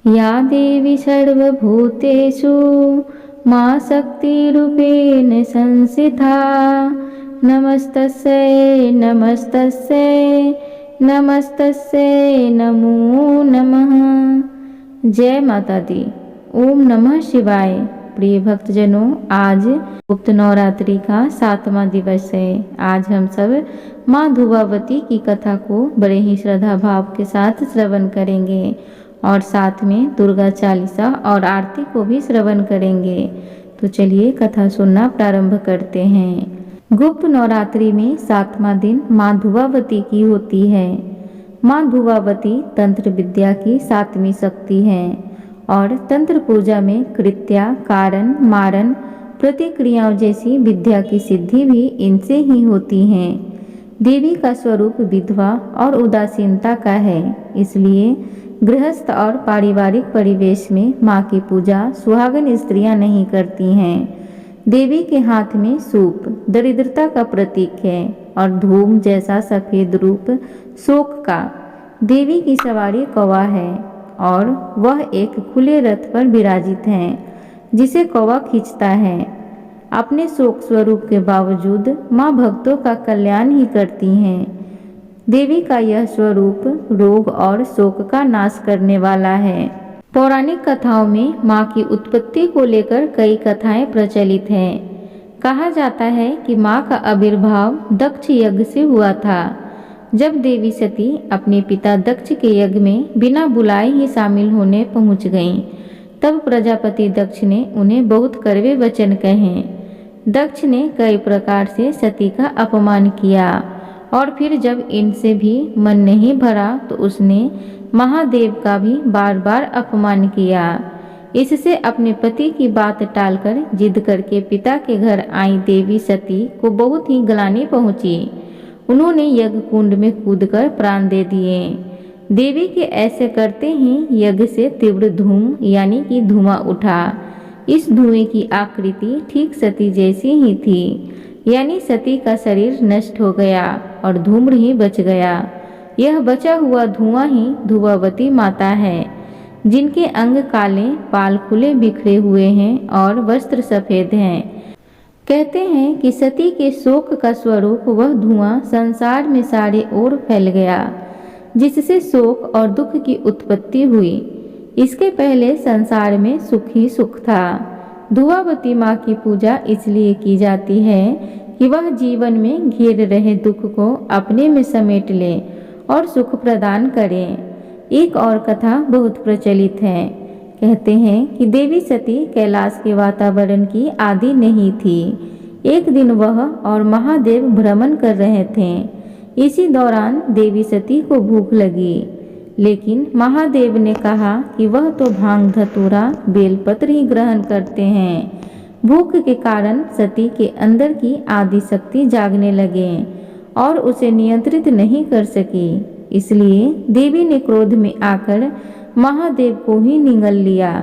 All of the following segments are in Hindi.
या देवी सर्वभूतेषु मां शक्तिरूपेण संस्थिता। नमस्तस्यै नमस्तस्यै नमस्तस्यै नमो नमः। जय माता दी। ओम नमः शिवाय। प्रिय भक्तजनों, आज गुप्त नवरात्रि का 7वां दिवस है। आज हम सब माँ धुवावती की कथा को बड़े ही श्रद्धा भाव के साथ श्रवण करेंगे और साथ में दुर्गा चालीसा और आरती को भी श्रवण करेंगे। तो चलिए कथा सुनना प्रारंभ करते हैं। गुप्त नवरात्रि में 7वां दिन माँ धुवावती की होती है। माँ धुवावती तंत्र विद्या की 7वीं शक्ति है और तंत्र पूजा में कृत्या, कारण, मारण, प्रतिक्रियाओं जैसी विद्या की सिद्धि भी इनसे ही होती है। देवी का स्वरूप विधवा और उदासीनता का है, इसलिए गृहस्थ और पारिवारिक परिवेश में माँ की पूजा सुहागन स्त्रियां नहीं करती हैं। देवी के हाथ में सूप दरिद्रता का प्रतीक है और धूम जैसा सफेद रूप शोक का। देवी की सवारी कौवा है और वह एक खुले रथ पर विराजित है जिसे कौवा खींचता है। अपने शोक स्वरूप के बावजूद माँ भक्तों का कल्याण ही करती हैं। देवी का यह स्वरूप रोग और शोक का नाश करने वाला है। पौराणिक कथाओं में माँ की उत्पत्ति को लेकर कई कथाएं प्रचलित हैं। कहा जाता है कि माँ का आविर्भाव दक्ष यज्ञ से हुआ था। जब देवी सती अपने पिता दक्ष के यज्ञ में बिना बुलाए ही शामिल होने पहुंच गईं, तब प्रजापति दक्ष ने उन्हें बहुत कड़वे वचन कहे। दक्ष ने कई प्रकार से सती का अपमान किया और फिर जब इनसे भी मन नहीं भरा तो उसने महादेव का भी बार बार अपमान किया। इससे अपने पति की बात टालकर जिद करके पिता के घर आई देवी सती को बहुत ही ग्लानि पहुंची। उन्होंने यज्ञ कुंड में कूदकर प्राण दे दिए। देवी के ऐसे करते ही यज्ञ से तीव्र धूम यानी कि धुआं उठा। इस धुएं की आकृति ठीक सती जैसी ही थी, यानी सती का शरीर नष्ट हो गया और धूम्र ही बच गया। यह बचा हुआ धुआं ही धुवावती माता है, जिनके अंग काले, बाल खुले बिखरे हुए हैं और वस्त्र सफेद हैं। कहते हैं कि सती के शोक का स्वरूप वह धुआं संसार में सारे ओर फैल गया, जिससे शोक और दुख की उत्पत्ति हुई। इसके पहले संसार में सुख ही सुख था। धुवावती माँ की पूजा इसलिए की जाती है कि वह जीवन में घेर रहे दुख को अपने में समेट ले और सुख प्रदान करें। एक और कथा बहुत प्रचलित है। कहते हैं कि देवी सती कैलाश के वातावरण की आदि नहीं थी। एक दिन वह और महादेव भ्रमण कर रहे थे। इसी दौरान देवी सती को भूख लगी, लेकिन महादेव ने कहा कि वह तो भांग धतूरा बेलपत्र ही ग्रहण करते हैं। भूख के कारण सती के अंदर की आदि शक्ति जागने लगे और उसे नियंत्रित नहीं कर सकी। इसलिए देवी ने क्रोध में आकर महादेव को ही निगल लिया।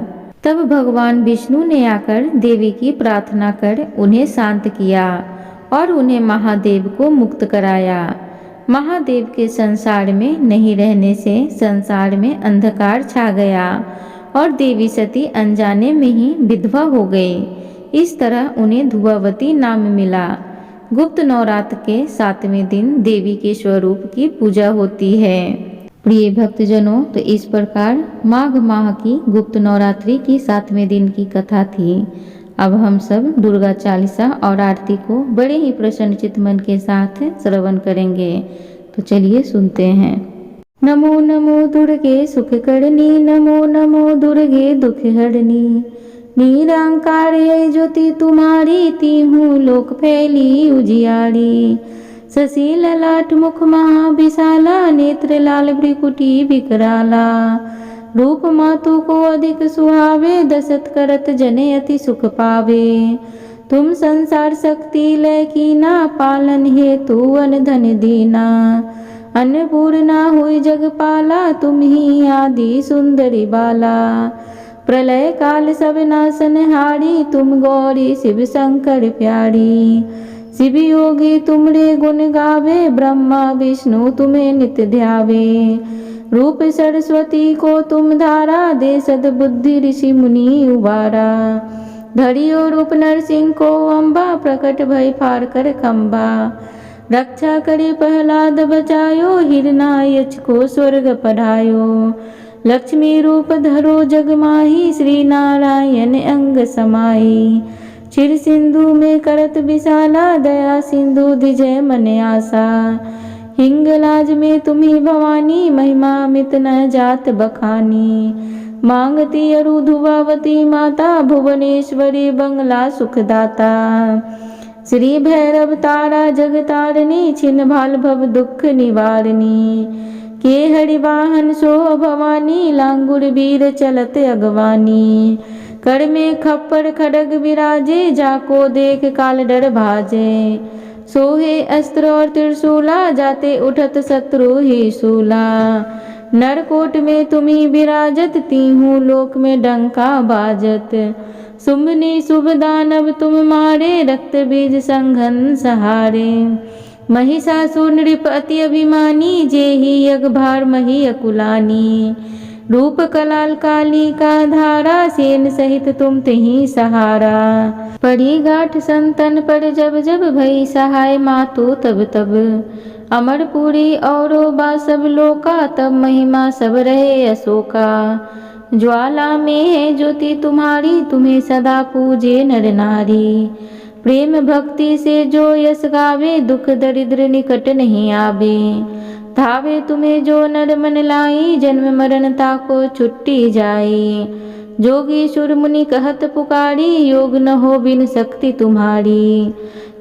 तब भगवान विष्णु ने आकर देवी की प्रार्थना कर उन्हें शांत किया और उन्हें महादेव को मुक्त कराया। महादेव के संसार में नहीं रहने से संसार में अंधकार छा गया और देवी सती अनजाने में ही विधवा हो गई। इस तरह उन्हें धुवावती नाम मिला। गुप्त नवरात्र के 7वें दिन देवी के स्वरूप की पूजा होती है। प्रिय भक्तजनों, तो इस प्रकार माघ माह की गुप्त नवरात्रि की 7वें दिन की कथा थी। अब हम सब दुर्गा चालीसा और आरती को बड़े ही प्रसन्नचित मन के साथ श्रवण करेंगे। तो चलिए सुनते हैं। नमो नमो दुर्गे सुख करनी, नमो नमो दुर्गे दुख हरनी। निरंकार है ज्योति तुम्हारी, तीहूं लोक फैली उजियारी। शशि ललाट मुख महाविशाला, नेत्र लाल भ्रिकुटी विकराला। रूप मातु को अधिक सुहावे, दशत करत जने अति सुख पावे। तुम संसार शक्ति लय कीना, पालन हेतु अन धन दीना। अन्नपूर्णा हुई जगपाला, तुम ही आदि सुंदरी बाला। प्रलय काल सब नाशनहारी, तुम गौरी शिव शंकर प्यारी। शिव योगी तुमरे गुण गावे, ब्रह्मा विष्णु तुम्हें नित्य ध्यावे। रूप सरस्वती को तुम धारा, दे सद्बुद्धि ऋषि मुनि उबारा। धरियो रूप नरसिंह को अम्बा, प्रकट भय फाड़ कर खम्बा। रक्षा करे प्रहलाद बचायो, हिरणायच को स्वर्ग पढ़ायो। लक्ष्मी रूप धरो जग माही, श्री नारायण अंग समाई। क्षीर सिंधु में करत विशाला, दया सिंधु धिजय मन आशा। हिंगलाज में तुम्ही भवानी, महिमा मित न जात बखानी। मांगती अरु धुवावती माता, भुवनेश्वरी बंगला सुखदाता। श्री भैरव तारा जगतारिणी, छिन्न भाल भव दुख निवारिणी। के हरिवाहन सो भवानी, लांगुर वीर चलत अगवानी। कर में खप्पर खड़ग विराजे, जाको देख काल डर भाजे। सोहे अस्त्र और त्रिशूला, जाते उठत शत्रु ही शूला। नरकोट में तुम्ही विराजत, तीहूं लोक में डंका बाजत। सुमनी शुभ दानव तुम मारे, रक्त बीज संघन सहारे। महिषासुर नृप अति अभिमानी, जेहि यज्ञ भार मही अकुलानी। रूप कलाल काली का धारा, सेन सहित तुम तेहि सहारा। पड़ी गाठ संतन पर जब जब, भई सहाय मातु तब तब। अमरपुरी औरो बा सब लोका, तब महिमा सब रहे अशोका। ज्वाला में है ज्योति तुम्हारी, तुम्हें सदा पूजे नर नारी। प्रेम भक्ति से जो यश गावे, दुख दरिद्र निकट नहीं आवे। धावे तुम्हें जो नर मन लाई, जन्म मरण ताको छुट्टी जाई। जोगी सुर मुनि कहत पुकारी, योग न हो बिन शक्ति तुम्हारी।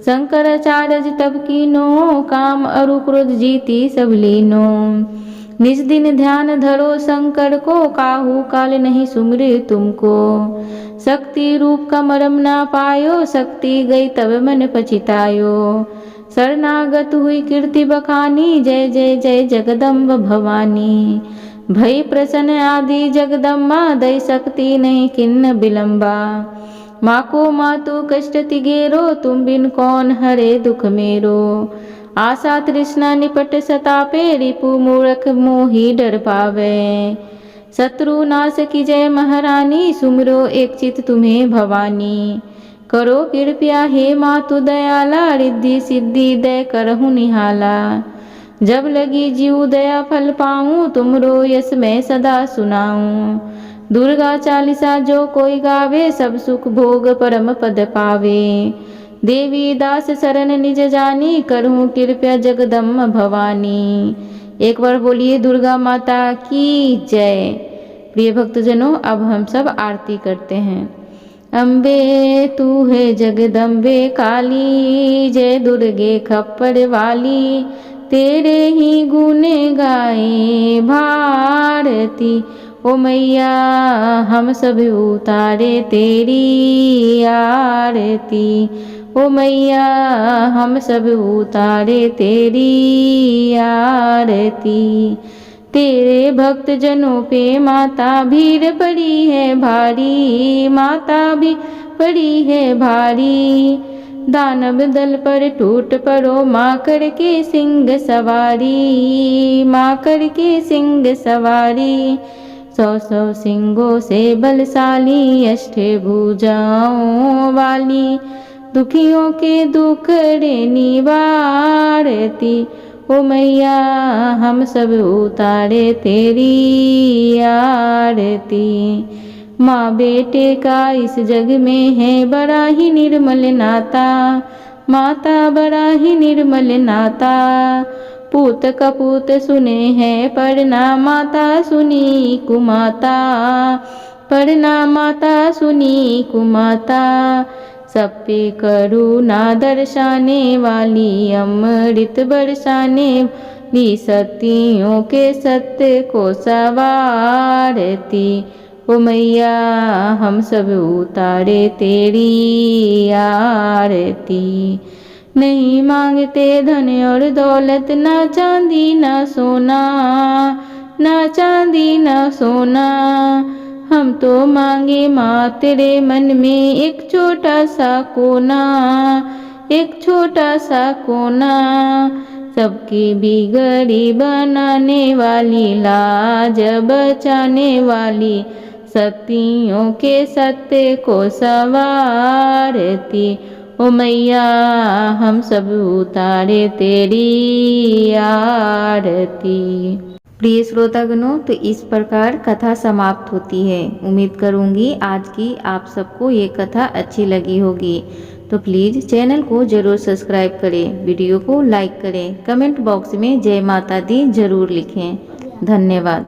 शंकराचार्य तब कीनो, काम अरु क्रोध जीती सब लीनो। निज दिन ध्यान धरो शंकर को, काहू काल नहीं सुमरे तुमको। शक्ति रूप का मरम ना पायो, शक्ति गई तब मन पछितायो। शरणागत हुई कीर्ति बखानी, जय जय जय जगदम्ब भवानी। भई प्रसन्न आदि जगदम्बा, दई शक्ति नहीं किन्न विलंबा। माँ को मातु कष्ट तिगेरो, तुम बिन कौन हरे दुख मेरो। आशा तृष्णा निपट सतापे, रिपु मूर्ख मोहि डर पावे। शत्रु नाश की जय महारानी, सुमरो एक चित तुम्हें भवानी। करो कृपया हे मातु दयाला, रिद्धि सिद्धि दय करहु निहाला। जब लगी जीव दया फल पाऊँ, तुमरो यश मैं सदा सुनाऊँ। दुर्गा चालीसा जो कोई गावे, सब सुख भोग परम पद पावे। देवी दास शरण निज जानी, करहूँ कृपया जगदम्ब भवानी। एक बार बोलिए दुर्गा माता की जय। प्रिय भक्तजनों, अब हम सब आरती करते हैं। अम्बे तू है जगदम्बे काली, जय दुर्गे खप्पर वाली। तेरे ही गुण गाए भारती, ओ मैया हम सब उतारे तेरी आरती। ओ मैया हम सब उतारे तेरी आरती। तेरे भक्त जनों पे माता भीड़ पड़ी है भारी, माता भी पड़ी है भारी। दानव दल पर टूट पड़ो, माँ करके सिंह सवारी, माँ करके सिंह सवारी। 100 सिंगों से बलशाली, अष्टे भुजाओं वाली। दुखियों के दुखड़े निवारती, ओ मैया हम सब उतारे तेरी आरती। माँ बेटे का इस जग में है बड़ा ही निर्मल नाता, माता बड़ा ही निर्मल नाता। पूत कपूत सुने हैं पढ़ना, माता सुनी कुमाता, पढ़ना माता सुनी कुमाता। सब पे करुणा दर्शाने वाली, अमृत बरसाने वाली। सतियों के सत्य को सवारती, ओ मैया हम सब उतारे तेरी आरती। नहीं मांगते धन और दौलत, ना चांदी ना सोना, ना चांदी ना सोना। हम तो मांगे माँ तेरे मन में एक छोटा सा कोना, एक छोटा सा कोना। सबकी बिगड़ी बनाने वाली, लाज बचाने वाली, शक्तियों के सत्य को सवारती। ओ मैया हम सब उतारे तेरी आरती। प्रिय श्रोतागणों, तो इस प्रकार कथा समाप्त होती है। उम्मीद करूंगी आज की आप सबको ये कथा अच्छी लगी होगी। तो प्लीज़ चैनल को ज़रूर सब्सक्राइब करें, वीडियो को लाइक करें, कमेंट बॉक्स में जय माता दी ज़रूर लिखें। धन्यवाद।